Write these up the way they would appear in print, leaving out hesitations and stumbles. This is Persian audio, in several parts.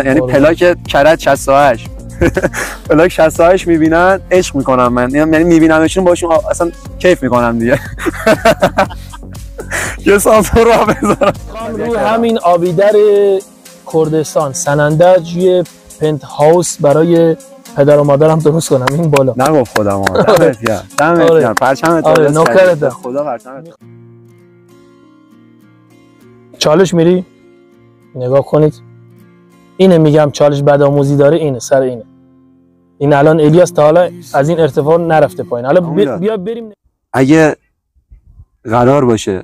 یعنی پلاک کرج 68 پلاک 68 میبینن عشق میکنم من، یعنی میبینمشون باشون اصلا کیف میکنم دیگه. یه سانسور رو بذارم روی همین آبیدر کردستان سنندج یه پنت هاوس برای پدر و مادرم درست کنم این بالا. نگفت خودم دمت گرم دمت گرم پرچمت آره نوکرت خدا پرچمت. چالش میری نگاه کنید، اینه میگم چالش بدآموزی داره، اینه سر اینه. این الان الیاس تا حالا از این ارتفاع نرفته پایین. حالا بیا بریم. اگه قرار باشه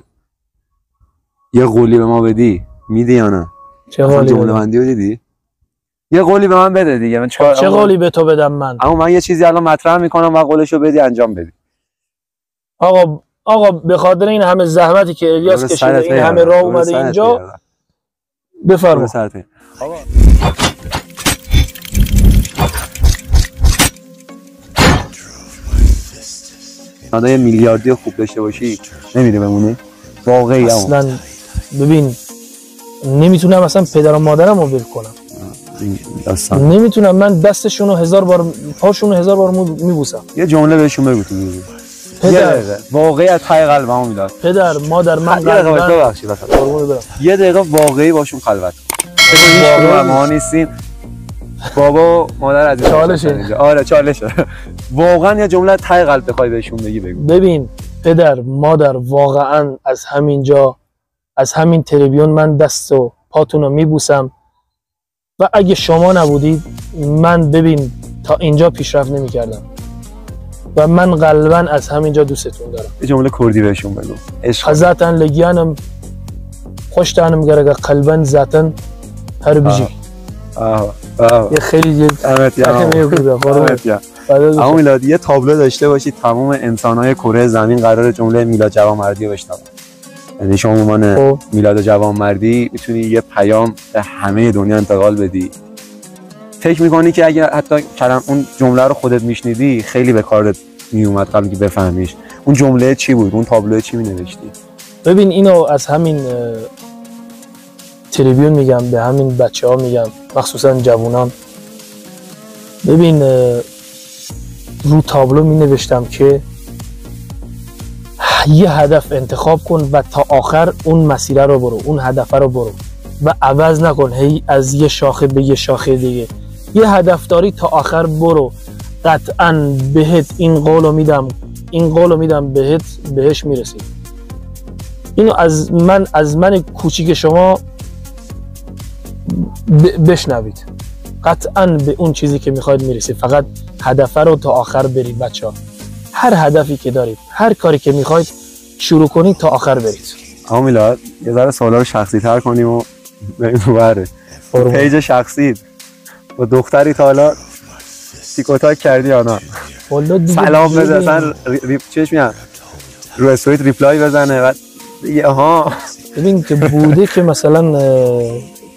یه قولی به ما بدی میدی یا نه؟ چه قولی؟ جمله بندی رو دیدی؟ یه قولی به من بده دیگه. من چه قولی به تو بدم من؟ اما من یه چیزی الان مطرح میکنم و قولشو بدی انجام بدی. آقا به خاطر این همه زحمتی که الیاس کشیده، این همه راه اومده اینجا، بفرما. آقا یه میلیاردی خوب داشته باشی نمیده بمونی واقعی. اصلا ببین نمیتونم اصلا پدر و مادرم رو ول کنم، نمیتونم. من دستشون رو 1000 بار پاشون رو 1000 بار میبوسم. یه جمله بهشون بگو تو میگی پدر واقعی از ته قلبم میداد. پدر مادر من یه دقیقه واقعی باشون خلوت کن. ما نیستیم بابا مادر عزیز. چالشه. آره چالشه. واقعا یه جمله ته قلب بخوای بهشون بگی بگو. ببین پدر مادر واقعا از همینجا، از همین تریبیون من دست و پاتون رو میبوسم و اگه شما نبودید من ببین تا اینجا پیشرفت نمیکردم و من قلبا از همینجا دوستتون دارم. یه جمله کردی بهشون بگو. zaten لگیانم خوشتانم گرگه قلبا zaten هر بیجی. یه خیلی اما میلاد یه تابلو داشته باشید تمام انسان‌های کره زمین قرار جمله میلاد جوانمردی رو بشنون. یعنی شما عنوان میلاد جوانمردی میتونی یه پیام به همه دنیا انتقال بدی. فکر میکنی که اگه حتی اون جمله رو خودت میشنیدی خیلی به کارت میومد قبل که بفهمیش اون جمله چی بود، اون تابلو چی مینوشتی؟ ببین اینو از همین تریبیون میگم به همین بچه‌ها میگم، مخصوصا جوانان. ببین رو تابلو می نوشتم که یه هدف انتخاب کن و تا آخر اون مسیر رو برو، اون هدف رو برو و عوض نکن هی از یه شاخه به یه شاخه دیگه. یه هدف داری تا آخر برو، قطعاً بهت این قولو میدم بهش میرسی. اینو از من کوچیک شما بشنوید، قطعاً به اون چیزی که میخواید میرسید. فقط هدف رو تا آخر برید بچه‌ها. هر هدفی که دارید، هر کاری که میخواید شروع کنید تا آخر برید. آقا میلاد یه ذره سوالا رو شخصی تر کنیم و بریم تو بره. پیج شخصی با دختری تا حالا تیکوتاک کردی یا نه؟ سلام بده اصلا چیش میاد رو استوریت ریپلای بزنه بعد ببین که بوده که مثلا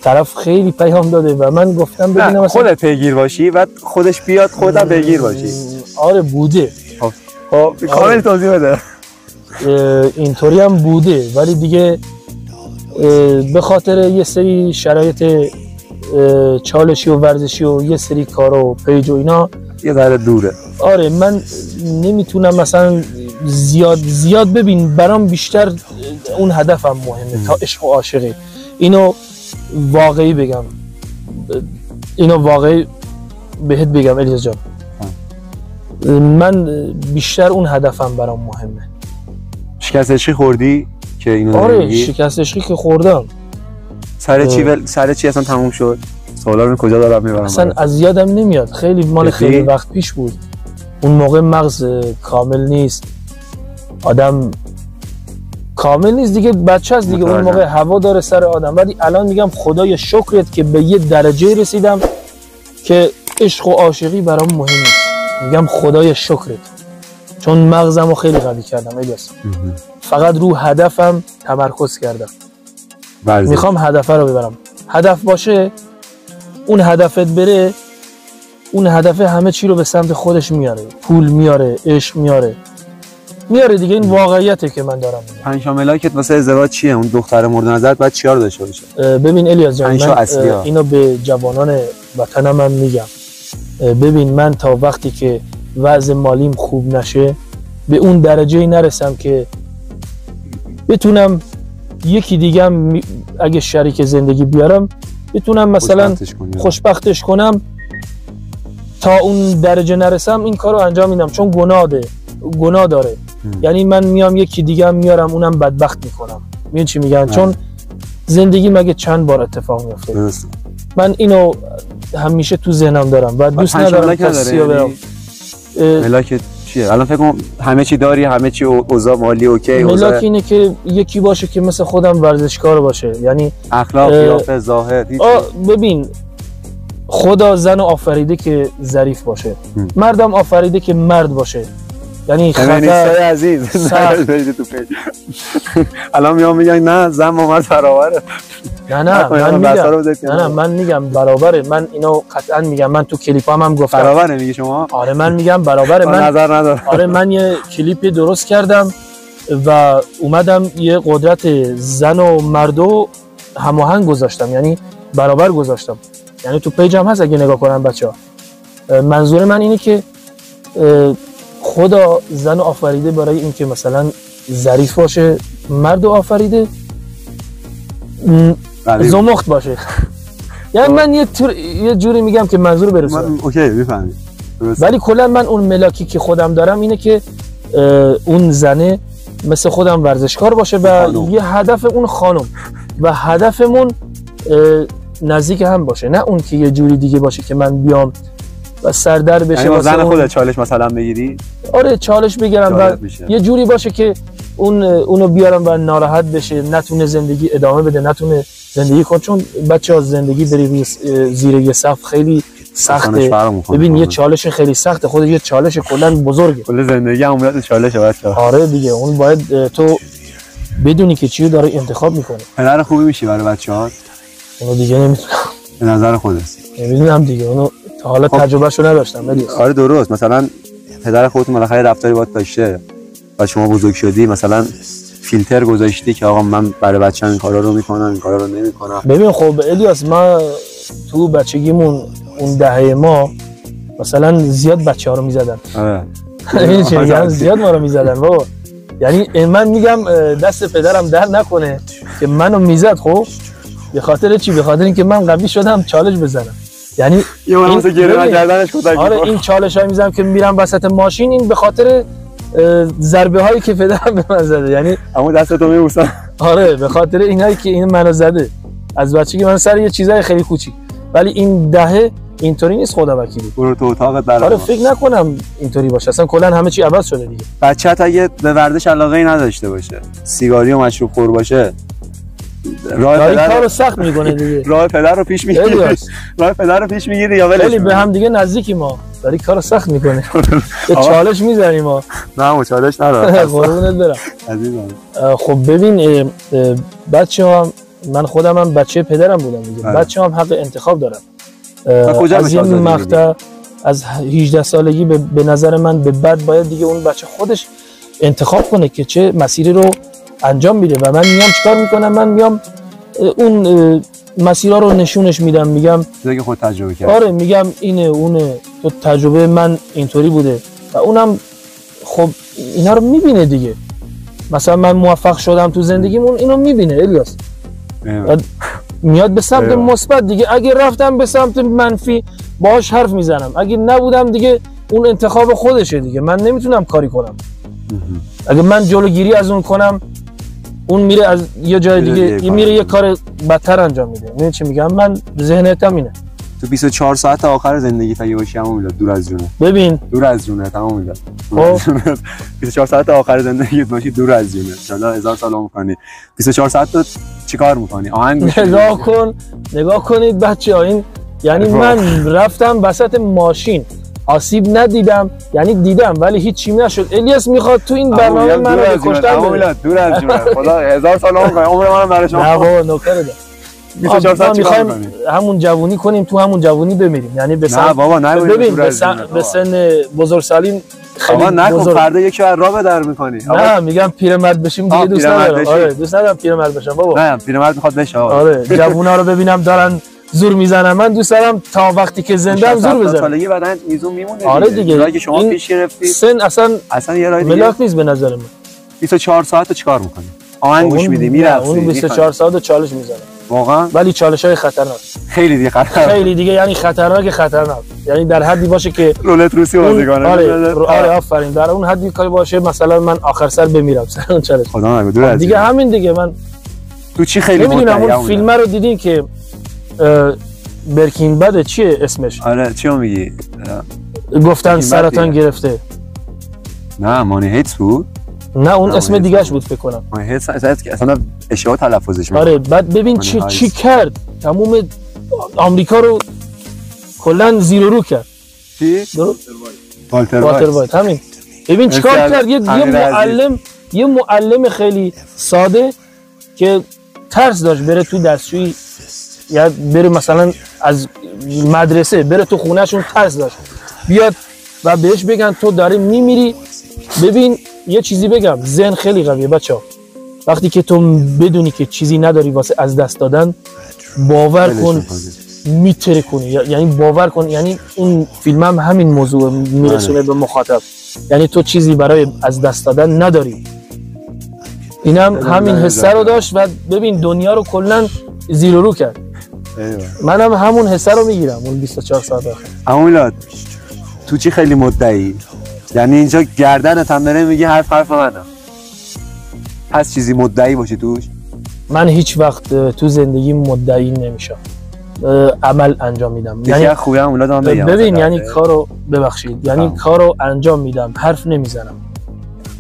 طرف خیلی پیام داده و من گفتم ببینم مثلا خودت پیگیر باشی و خودش بیاد خودت پیگیر باشی. آره بوده. خب کامل توضیح بده. اینطوری هم بوده ولی دیگه به خاطر یه سری شرایط چالشی و ورزشی و یه سری کار و پیج و اینا یه ذره دوره. آره من نمیتونم مثلا زیاد ببین برام بیشتر اون هدفم مهمه تا عشق و عاشقی. اینو واقعی بگم، اینو واقعی بهت بگم الیاس جان، من بیشتر اون هدفم برام مهمه. شکست عشقی خوردی که اینو آره شکست عشقی که خوردم. سر چی اصلا تموم شد؟ سوالا رو کجا دارم میبرم؟ اصلا از یادم نمیاد، خیلی مال خیلی وقت پیش بود. اون موقع مغز کامل نیست، آدم کامل نیست دیگه، بچه هست دیگه. اون موقع هوا داره سر آدم. ولی الان میگم خدای شکرت که به یه درجه رسیدم که عشق و عاشقی برام مهم نیست. میگم خدای شکرت، چون مغزمو خیلی قوی کردم الیاس. فقط رو هدفم تمرکز کردم. میخوام هدف رو ببرم. هدف باشه، اون هدفت بره، اون هدف همه چی رو به سمت خودش میاره. پول میاره، عشق میاره. میاره دیگه. این واقعیته که من دارم میگم. 5 ملاکت واسه ازدواج چیه؟ اون دختر مورد نظرت بعد چیار داشته باشه؟ ببین الیاس جان، من اینو به جوانان وطنم هم میگم. ببین من تا وقتی که وضع مالیم خوب نشه به اون درجه نرسم که بتونم یکی دیگه اگه شریک زندگی بیارم بتونم مثلا خوشبختش کنم، تا اون درجه نرسم این کارو انجام میدم، چون گناه داره. یعنی من میام یکی دیگه میارم اونم بدبخت میکنم. میدونی چی میگن؟ چون زندگی مگه چند بار اتفاق میفته. من اینو همیشه تو ذهنم دارم و دوست ندارم کسی رو برم. ملاک چیه؟ الان فکر کنم همه چی داری، همه چی اوضاع مالی اوکی. ملاک اینه که یکی باشه که مثل خودم ورزشکار باشه، یعنی اخلاق، قیافه، ظاهر. ببین خدا زن آفریده که ظریف باشه، مردم آفریده که مرد باشه. یعنی خطر عزیز الان میگن نه زن با مرد برابره. نه من میگم برابره. من اینو قطعا میگم. من تو کلیپام هم گفتم برابره. میگی شما؟ آره من میگم برابره. من نظر ندارم. آره من یه کلیپی درست کردم و اومدم یه قدرت زن و مردو هماهنگ گذاشتم، یعنی برابر گذاشتم. یعنی تو پیجم هست اگه نگاه کنن بچه‌ها. منظور من اینه که خدا زن آفریده برای اینکه مثلا ظریف باشه، مرد آفریده زمخت باشه. یعنی من یه جوری میگم که منظور برسونم. اوکی میفهمی. ولی کلا من اون ملاکی که خودم دارم اینه که اون زنه مثل خودم ورزشکار باشه و یه هدف اون خانم و هدفمون نزدیک هم باشه، نه اون که یه جوری دیگه باشه که من بیام و سردر بشه. یعنی زن خودت چالش مثلا بگیری؟ آره چالش بگیرم و یه جوری باشه که اونو بیارم و ناراحت بشه، نتونه زندگی ادامه بده، نتونه زندگی کنه. چون بچه‌ها زندگی بری زیر یه سقف خیلی سخته. ببین یه چالش خیلی سخته، خود یه چالش کلا بزرگه. کل زندگی عمومیت چالشه بچه‌ها. آره دیگه اون باید تو بدونی که چی رو داره انتخاب میکنه. پدر خوبی میشی برای بچه‌ها؟ اونو دیگه نمیتونم. به نظر خودت؟ نمیدونم دیگه، اونو تا حالا تجربهشو نداشتم. ولی آره درست. مثلا پدر خودت بالاخره رفتاری باهات داشته و شما بزرگ شدی، مثلا فیلتر گذاشتی که آقا من برای بچه‌م این کارا رو میکنم، این کارا رو نمیکنم. ببین خب الیاس، ما تو بچگیمون اون دهه ما مثلا زیاد بچه‌ها رو میزدن. آره زیاد ما رو میزدن بابا. یعنی من میگم دست پدرم در نکنه که منو میزد. خب به خاطر چی؟ به خاطر اینکه من قوی شدم چالش بزنم. یعنی یه واسه گره نکردنش کودک. آره این چالش‌ها میزنم که میرم وسط ماشین، این به خاطر ضربه هایی که پدرم به من زده. یعنی اما دستتو میبوسم. آره به خاطر اینایی که این منو زده از بچگی، من سر یه چیزای خیلی کوچیک. ولی این دهه اینطوری نیست، خدا وکیلی. برو تو اتاقت برام. آره فکر نکنم اینطوری باشه، اصلا کلا همه چی عوض شده دیگه. بچه‌ت اگه به ورزش علاقه‌ای نداشته باشه، سیگاری و مشروب خور باشه، راه پدر کارو سخت میکنه دیگه. راه پدر رو پیش میگیری. راه پدر رو پیش میگیری یا ولش؟ خیلی به هم دیگه نزدیکی ما. داری کارو سخت میکنه. یه چالش میزنیم ما. نه چالش ندارم. قربونت برم عزیزم. خب ببین بچه‌ها، من خودم هم بچه پدرم بودم دیگه. بچه‌ها هم حق انتخاب دارن. از این مقطع از 18 سالگی به نظر من به بعد باید دیگه اون بچه خودش انتخاب کنه که چه مسیری رو انجام میده و من میام چیکار میکنم؟ من میام اون مسیرها رو نشونش میدم، میگم چیزی که خود تجربه کردی. آره میگم اینه اونه، تو تجربه من اینطوری بوده و اونم خب اینا رو میبینه دیگه. مثلا من موفق شدم تو زندگیمون، اینو میبینه الیاس، میاد به سمت مثبت دیگه. اگه رفتم به سمت منفی باهاش حرف میزنم، اگه نبودم دیگه اون انتخاب خودشه دیگه، من نمیتونم کاری کنم. اگه من جلوگیری از اون کنم، اون میره از یه جای دیگه میره یه کار بدتر انجام میده. میدونی چی میگم؟ من ذهنیتم اینه. تو 24 ساعت آخر زندگی اگه باشی همون میلاد دور از جونه. ببین دور از جونه تمام میلاد. 24 ساعت آخر زندگی باشی دور از جونه. ان شاء الله 1000 سال عمر کنی. 24 ساعت تو چیکار میکنی؟ آهنگ گوش میدی؟ نگاه کنید بچه‌ها، این یعنی من رفتم وسط ماشین، آسیب ندیدم، یعنی دیدم ولی هیچ چیزی نشد. الیاس میخواد تو این برنامه منو بکشتن. دور از جونه. خدا 1000 سال عمر کنه. عمر منم برای شما. نه بابا نوکر ده. 24 ساعت می‌خوایم همون جوونی کنیم تو همون جوونی بمیریم، یعنی به نه بابا نه ببین به سن بزرگسالی خیلی آقا نکن فردا یکی از راه در می‌کنی. نه میگم پیرمرد بشیم دیگه دوست ندارم. آره دوست ندارم پیرمرد بشم بابا. نه پیرمرد میخواد بشه. آره جوونا رو ببینم دارن زور میزنن، من دوست دارم تا وقتی که زنده ام زور بزنم. سالگی بعدن میزون میمونه. آره دیگه راهی که شما پیش گرفتی سن اصلا یه راه دیگه ملاک نیست به نظر من. 24 ساعت چیکار می‌کنی؟ آهنگ گوش میدی میرقصی. اون 24 ساعت چالش میزنه واقعا، ولی چالش‌های خطرناک خیلی دیگه خیلی دیگه، یعنی خطرناک، یعنی در حدی باشه که رولت روسی بازیکنه. آره آفرین، در اون حدی کاری باشه مثلا من آخر سر بمیرم سر اون چالش. خدا نگه دور از دیگه همین دیگه. من تو چی خیلی نمیدونم اون فیلم رو دیدین که برکین بد چیه اسمش؟ آره چیو میگی؟ گفتن سرطان گرفته. نه مانی هیتس بود. نه اون اسم دیگه‌اش بود فکر کنم. مانی هیتس اصلا اشتباه تلفظش می‌کنه. آره بعد ببین چی کرد، تمام آمریکا رو کلا زیر رو کرد. چی؟ والتر وایت همین. ببین چیکار کرد، یه معلم خیلی ساده که ترس داشت بره تو دستشویی یا بره مثلا از مدرسه بره تو خونهشون، ترس داشت بیاد و بهش بگن تو داری میمیری. ببین یه چیزی بگم، ذهن خیلی قویه بچه‌ها. وقتی که تو بدونی که چیزی نداری واسه از دست دادن، باور کن میتره کنی، یعنی باور کن، یعنی اون فیلم هم همین موضوع میرسونه به مخاطب، یعنی تو چیزی برای از دست دادن نداری. اینم همین حسه رو داشت و ببین دنیا رو کلا زیر و رو کرد. منم همون حسه رو میگیرم اون 24 ساعت آخر. اما میلاد تو چی خیلی مدعی؟ یعنی اینجا گردنت هم داره میگه حرف منم. پس چیزی مدعی باشه توش؟ من هیچ وقت تو زندگی مدعی نمیشم، عمل انجام میدم. یعنی خوبه هم اولادم بگم ببین یعنی کارو ببخشید، یعنی کارو انجام میدم، حرف نمیزنم.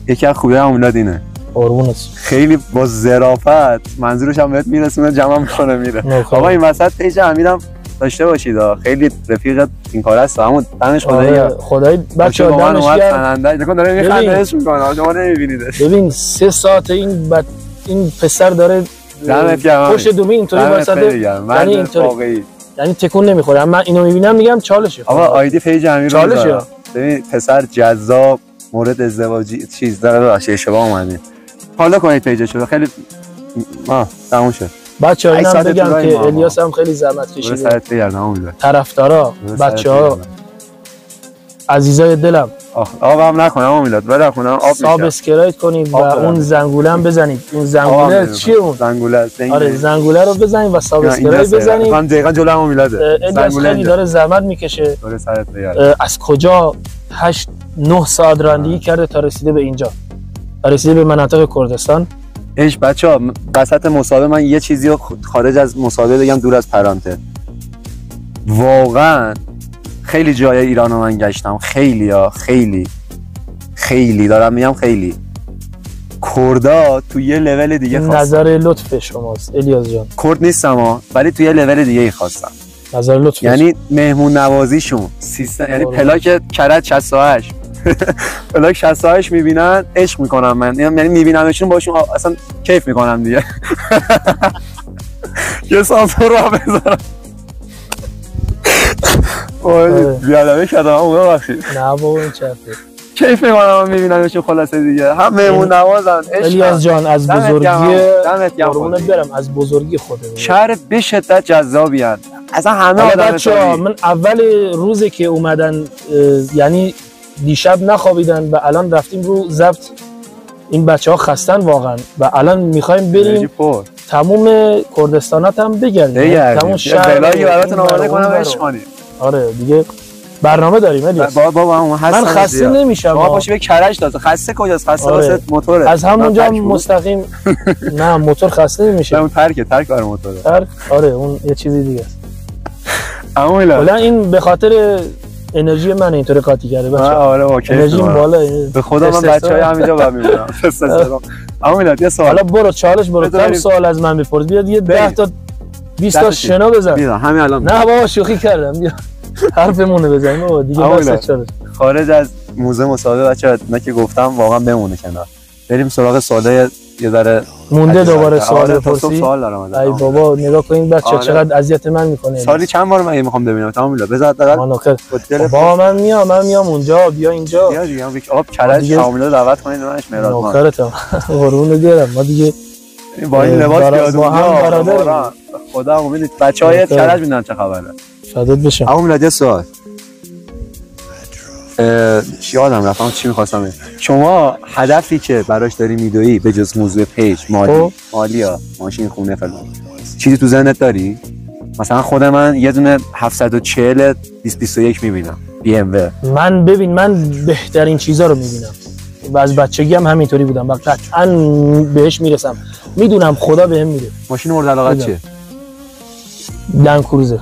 یکی از خوبه هم اولاد اینه. قربونت. خیلی با ظرافت منظورش هم بهت میرسونه، جمع میکنه میره. آقا این وسط پیج امیرم داشته باشید، خیلی رفیق این کار است، همون دمش خدای بچه‌ها دمش گرم. نکن داره میخندهش میکنه، شما نمیبینیدش. ببین 3 ساعت این پسر داره پشت دومی اینطوری واسطه، یعنی اینطوری، یعنی تکون نمیخوره. من اینو میبینم میگم چالشه. آقا آیدی پیج امیر رو چالشه. ببین پسر جذاب، مورد ازدواجی چیز داره، باشه اشتباه اومدین. حالا کنید پیجشو، خیلی تموم شد. بچه‌ها اینم بگم که الیاس هم خیلی زحمت کشیده. طرفدارا، بچه‌ها، عزیزای دلم، آبم نکنم اما میلاد، بله کنم آب میشه. سابسکرایب کنید و اون زنگوله هم بزنید. اون زنگوله چیه اون؟ زنگوله. آره زنگوله رو بزنید و سابسکرایب بزنید. من دقیقاً جلوی اما میلاده. الیاس خیلی داره زحمت میکشه. از کجا 8-9 ساعت رانندگی کرده تا رسیده به اینجا. رسیده به مناطق کردستان. ایش بچه‌ها وسط مصاحبه من یه چیزی رو خارج از مصاحبه بگم، دور از پرانتز. واقعا خیلی جای ایران رو من گشتم، خیلی دارم میگم، خیلی کردا تو یه لول دیگه خواستم. نظر لطف شماست الیاس جان. کرد نیستم ولی تو یه لول دیگه ای خواستم. نظر لطف. یعنی مهمون نوازیشون سیستم، یعنی پلاک کرج 68 پلاک 68 میبینن عشق میکنم من، یعنی میبینمشون باشون اصلا کیف میکنم دیگه. یه سانسور رو بذارم. بیادبی کردم اون بخشید. نه بابا این چرته. کیف میکنم میبینمشون، خلاصه دیگه هم مهمون نوازن. الیاس جان از بزرگی قربونت برم، از بزرگی خودت. شهر به شدت جذابیه. اصلا همه بچه‌ها من اول روزی که اومدن، یعنی دیشب نخوابیدن و الان رفتیم رو ضبط. این بچه‌ها خستن واقعا و الان می‌خوایم بریم تموم کردستانات هم بگردیم، تموم شهر بلایی براتون آماده کنم عشق کنیم. آره دیگه برنامه داریم الیاس. بابا من خسته نمیشم. ما باشه به کرج داد. خسته کجاست؟ خسته واسه موتوره. از همونجا مستقیم. نه موتور خسته نمیشه. اون ترک برای موتوره. ترک آره اون یه چیزی دیگه است. اما این به خاطر انرژی من اینطوری قاطی کرده بچه‌ها. آره اوکی. انرژی بالا. به خدا من بچه‌های همینجا با میمونم. اما میلاد یه سوال. حالا برو چالش برو. کم سوال از من بپرس. بیاد یه 10 تا 20 تا شنا بزن. بیا همین الان. نه بابا شوخی کردم. بیا حرفمون رو بزنیم بابا دیگه. بس چالش. خارج از موزه مصاحبه بچه‌ها، نه که گفتم واقعا بمونه کنار. بریم سراغ سوالای یه ذره مونده دوباره سوال بپرسی. سوال دارم ای بابا نگاه کن بچه چقدر اذیت من میکنه. سالی چند بار من میخوام ببینم تمام میلا بذار حداقل بابا من میام اونجا بیا اینجا بیا دیگه آب کرج کاملا دعوت کنید منش مهراد ما نوکرتم قربون گیرم ما دیگه با این لباس بیاد اونجا خدا امید بچهای کرج میدونن چه خبره فدات بشم. اما میلاد سوال یادم رفتم چی می‌خواستم شما هدفی که براش داری میدویی به جز موضوع پیج مالی یا ماشین خونه فلان چیزی تو ذهنت داری؟ مثلا خود من یه دونه 740 2021 میبینم BMW. من ببین من بهترین چیزا رو میبینم و از بچگی هم همینطوری بودم و قطعا بهش میرسم میدونم خدا بهم میده. ماشین مورد علاقت چیه؟ لند کروزر.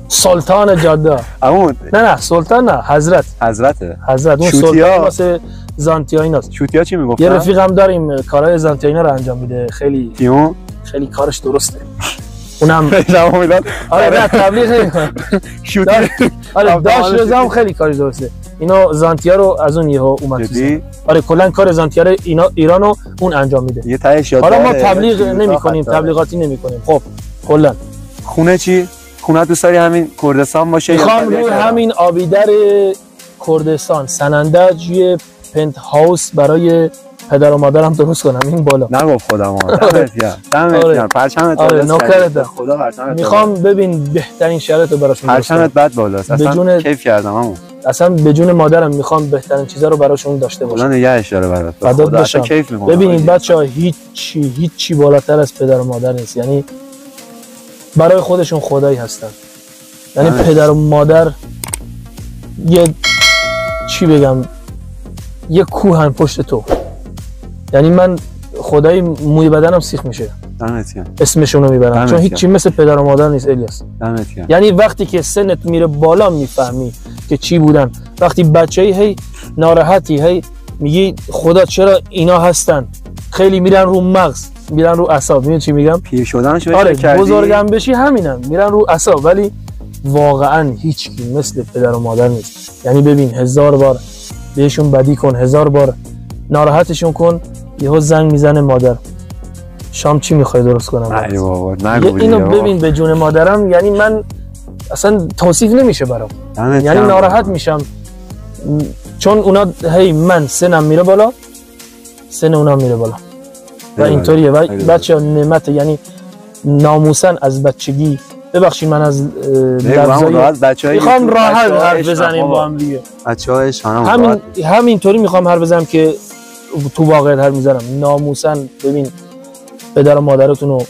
سلطان جاده. نه سلطان نه حضرت اون سلطان واسه زانتیا ایناست. شوتیا چی میگفتن؟ یه رفیقم داریم کارهای زانتیا اینا رو انجام میده خیلی کارش درسته. اونم آره نه تبلیغ نمی‌کنه. شوتیا آره داش رضام خیلی کارش درسته. اینا زانتیا رو از اون یهو اومد تو. آره کلا کار زانتیا رو ایرانو اون انجام میده. یه تهش یاد حالا ما تبلیغ نمی‌کنیم تبلیغاتی نمی‌کنیم. خب کلا خونه چی؟ خونه دوست داری همین کردستان باشه میخوام روی همین آبیدر کردستان سنندج یه پنت هاوس برای پدر و مادرم درست کنم این بالا. نگفت خودم دمت گرم پرچمت بالاست. خدا پرچمت میخوام ببین بهترین شرایط رو براشون پرچمت بد بالاست اصلا کیف کردم همون اصلا به جون مادرم میخوام بهترین چیزا رو براشون داشته باشم. خدا نگهش داره برات. خدا اصلا کیف میکنم. ببینید بچه‌ها هیچی بالاتر از پدر و مادر نیست. یعنی برای خودشون خدایی هستن. یعنی پدر و مادر یه چی بگم یه کوهن پشت تو. یعنی من خدایی موی بدنم سیخ میشه اسمشونو میبرم چون هیچی مثل پدر و مادر نیست الیاس. یعنی وقتی که سنت میره بالا میفهمی که چی بودن. وقتی بچه‌ای هی ناراحتی هی میگی خدا چرا اینا هستن خیلی میرن رو مغز میرن رو اعصاب. میدونی چی میگم؟ پیر شدنشو کردی. بزرگم بشی همینم میرن رو اعصاب ولی واقعا هیچ کی مثل پدر و مادر نیست. یعنی ببین 1000 بار بهشون بدی کن 1000 بار ناراحتشون کن یهو زنگ میزنه مادر شام چی میخوای درست کنم؟ ای بابا نگو اینو ببین به جون مادرم یعنی من اصلا توصیف نمیشه برام. یعنی ناراحت میشم چون اونا هی من سنم میره بالا سن اونا میره بالا و اینطوریه و بچه‌ها نعمت یعنی ناموسن از بچگی ببخشید من از لفظای میخوام راحت حرف بزنیم با هم دیگه بچه‌هاش همینطوری میخوام حرف بزنم که تو واقعیت حرف میزنم. ناموسن ببین پدر و مادرتون رو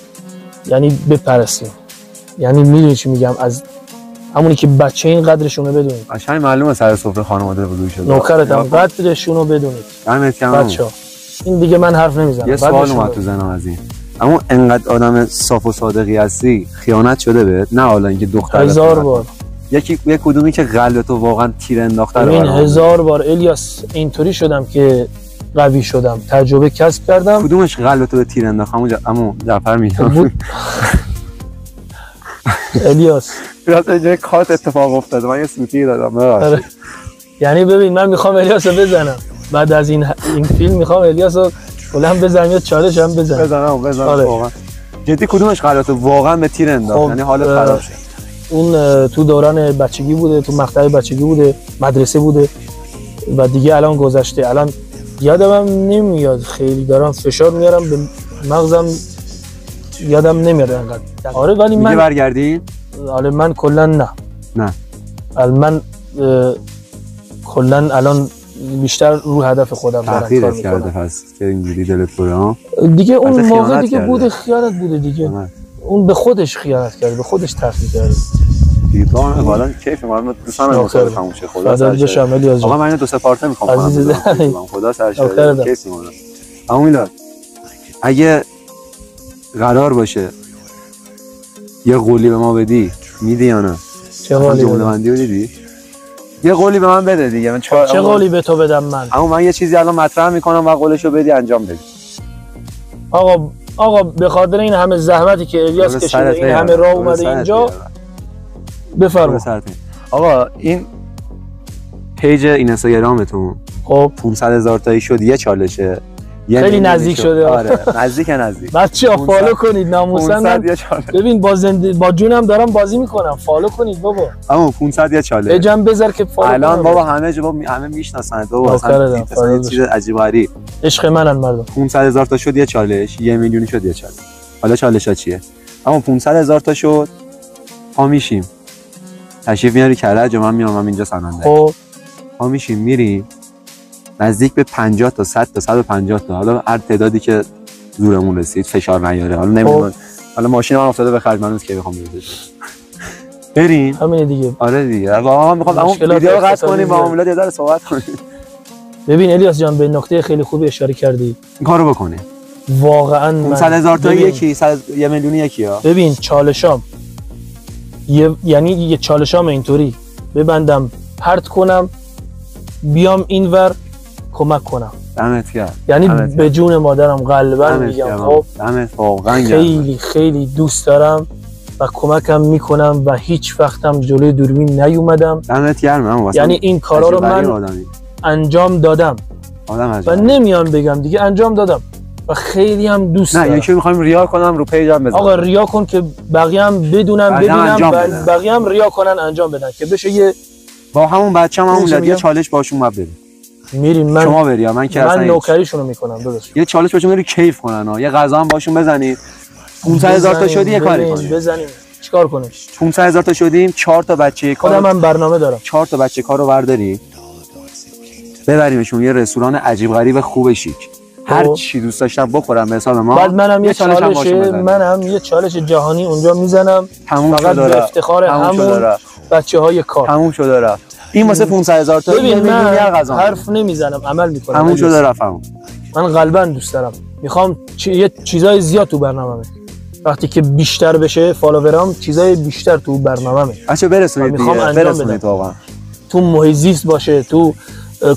یعنی بپرستین. یعنی میدونی چی میگم از همونی که بچه این قدرشونه بدونید. قشنگ معلومه سر سفره خانواده بزرگ شده. نوکرتم قدرشونو بدونید. بچه‌ها این دیگه من حرف نمیزنم. یه سوال اومد تو ذهنم از این. اما انقدر آدم صاف و صادقی هستی خیانت شده بهت؟ نه حالا اینکه دختر 1000 بار. یک کدومی که قلب تو واقعا تیر انداخته رو؟ این 1000 بار الیاس اینطوری شدم که قوی شدم تجربه کسب کردم. کدومش قلب تو به تیر انداخت؟ اما جعفر میگم الیاس راست اینجا کات اتفاق افتاد من یه سوتی دادم. یعنی ببین من میخوام الیاسو بزنم بعد از این فیلم میخوام الیاسو کلم بزنم یا چالش هم بزنم واقعا جدی کدومش قلبت واقعا به تیر انداخت؟ یعنی حالت خراب شد؟ اون تو دوران بچگی بوده تو مقطع بچگی بوده مدرسه بوده و دیگه الان گذشته. الان یادم نمیاد خیلی دارم فشار میارم به مغزم یادم نمیاد انقدر. آره ولی من برگردی؟ آره من کلا نه من کلا الان بیشتر رو هدف خودم دارم کار میکنم. کرده پس که اینجوری دلت بره دیگه اون موقع دیگه بوده خیانت بوده دیگه. اون به خودش خیانت کرده به خودش تفریح کرده دیگه. والا کیف ما دوستان مصاحبه تموم شه خدا سرش. آقا من دو سه پارته میخوام خدا سرش کیف میکنم. اما میلاد اگه قرار باشه یه قولی به ما بدی میدی یا نه؟ چه قولی؟ جمله بندی رو دیدی؟ یه قولی به من بده دیگه. من چه قولی به تو بدم من؟ اما من یه چیزی الان مطرح میکنم و قولشو بدی انجام بدی. آقا به خاطر این همه زحمتی که الیاس کشیده این همه راه اومده اینجا بفرما. آقا این پیج اینستاگرامتون خب 500,000 تایی شد یه چالشه خیلی نزدیک شده. آره نزدیک. بچه‌ها فالو کنید ناموسن. ببین با جونم دارم بازی میکنم، فالو کنید بابا. اما 500 یا چالش بجام بذار که فالو الان بابا همه میشناسن بابا، اصلا چیز عجیب غریب. عشق منن مردم. 500,000 تا شد یه چالش، 1 میلیونی شد یه چالش. حالا چالشا چیه؟ اما 500,000 تا شد پا میشیم تشریف میاری کرج، من میام اینجا سننده. خب پا میشیم میریم نزدیک به 50 تا 100 تا 150 تا، حالا هر تعدادی که زورمون رسید، فشار نیاره. حالا نمیدونم، حالا ماشین من افتاده به خرج، منوز که بخوام بریم همین دیگه. آره دیگه واقعا میخوام اون ویدیو رو قطع کنیم با میلاد یه ذره صحبت کنیم. ببین الیاس جان به نکته خیلی خوبی اشاره کردی، این کارو بکنه واقعا. 500,000 تا یکی 1 میلیون یکی ها. ببین چالشام یعنی یه چالشام اینطوری ببندم، پرت کنم، بیام اینور کمک کنم. دمت گرم. یعنی به جون مادرم قلبا میگم. خب دمت واقعا گرم. خیلی خیلی دوست دارم و کمکم میکنم و هیچ وقتم جلوی دوربین نیومدم. دمت گرم. یعنی این کارا رو من انجام دادم و نمیام بگم دیگه، انجام دادم و خیلی هم دوست دارم. نه یکی میخوایم ریا کنم رو پیجم بذارم. آقا ریا کن که بقیه هم بدونم، ببینم، بقیه هم ریا کنن انجام بدن که بشه یه با همون بچه‌م همون یه چالش باشون بریم. میریم من شما بریا، من که من نوکریشونو میکنم داداش. یه چالش باشون بری کیف کنن ها، یه غذا هم باشون بزنید. 500,000 تا شدی یه کاری کنیم. بزنیم. چیکار کنیم؟ 500,000 تا شدیم، 4 تا بچه کار. خودم من برنامه دارم. 4 تا بچه کارو برداری. ببریمشون یه رستوران عجیب غریب خوب شیک. هر چی دوست داشتم بخورم به حساب ما. بعد منم یه چالش جهانی اونجا میزنم. فقط به افتخار همون بچه‌های کار. تموم شده رفت. این واسه 500,000 تا یه میلیونی غذا. حرف نمیزنم، عمل میکنم. تموم شده رفت. من قلبا دوست دارم. میخوام یه چیزای زیاد تو برنامه‌مه. وقتی که بیشتر بشه فالوورام، چیزای بیشتر تو برنامه‌مه. بچا برسونید دیگه، برسونید واقعا. تو محیط زیست باشه، تو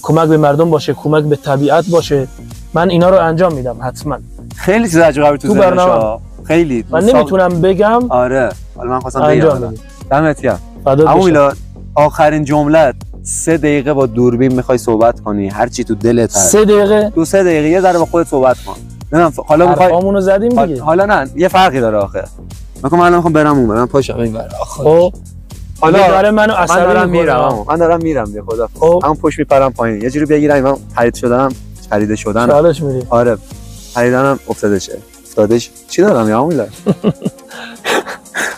کمک به مردم باشه، کمک به طبیعت باشه، من اینا رو انجام میدم حتما. خیلی چیز عجیب غریبی تو برنامه خیلی من نمیتونم بگم. آره حالا من خواستم بگم. دمت گرم. اما میلاد آخرین جملت 3 دقیقه با دوربین میخوای صحبت کنی، هر چی تو دلت هست. 3 دقیقه؟ تو 3 دقیقه یه ذره با خودت صحبت کن. نمیدونم حالا میخوای حرفامونو زدیم دیگه. حالا نه یه فرقی داره آخه. من الان میخوام برم اون، من پاشم اینور. خب حالا داره منو عصبی میکنه. من دارم میرم به خدا. من پشت میپرم پایین. یه جوری بگیرم من پریده شدن. چالش میری. آره. پریدنم افتاده شه. افتادش چی دارم یا امیلا؟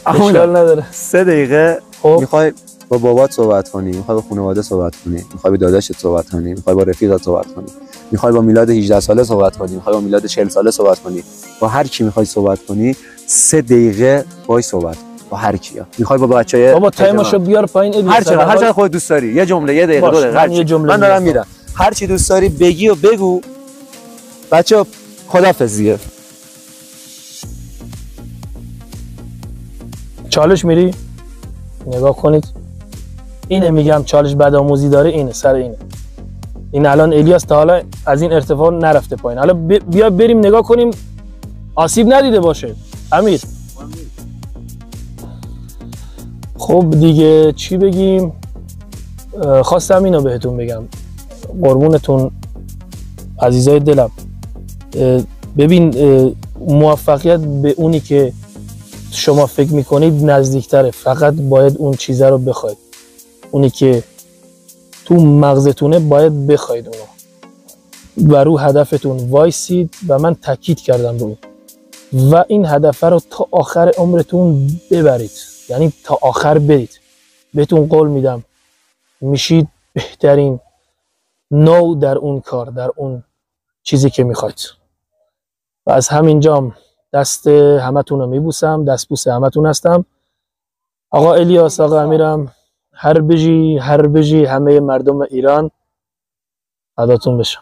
اشکال نداره. 3 دقیقه میخوای با بابات صحبت کنی، میخوای با خانواده صحبت کنی، میخوای با داداشت صحبت کنی، میخوای با رفیقات صحبت کنی، میخوای با میلاد 18 ساله صحبت کنی، میخوای با میلاد 40 ساله صحبت کنی، با هر کی میخوای صحبت کنی 3 دقیقه باهاش صحبت کن. با هر کیا میخوای با بچه‌ها بابا تایمشو بیار پایین. هر چقدر خودت دوست داری یه جمله، یه دقیقه، 2 دقیقه، من دارم میرم. هر چی دوست داری بگی و بگو. بچه‌ها خدافظ دیگه. چالش میری؟ نگاه کنید. اینه میگم چالش بدآموزی داره، اینه سر اینه. این الان الیاس تا حالا از این ارتفاع نرفته پایین. حالا بیا بریم نگاه کنیم آسیب ندیده باشه. امیر خب دیگه چی بگیم؟ خواستم اینو بهتون بگم، قربونتون عزیزای دلم. ببین موفقیت به اونی که شما فکر میکنید نزدیکتره، فقط باید اون چیزه رو بخواید. اونی که تو مغزتونه باید بخواید اونو و رو هدفتون وایسید و من تاکید کردم رو و این هدف رو تا آخر عمرتون ببرید، یعنی تا آخر برید. بهتون قول میدم میشید بهترین نو در اون کار، در اون چیزی که میخواید. و از همینجام دست همتون رو میبوسم، دست بوس همتون هستم. آقا الیاس، آقا امیرم، هر بجی همه مردم ایران فداتون بشم.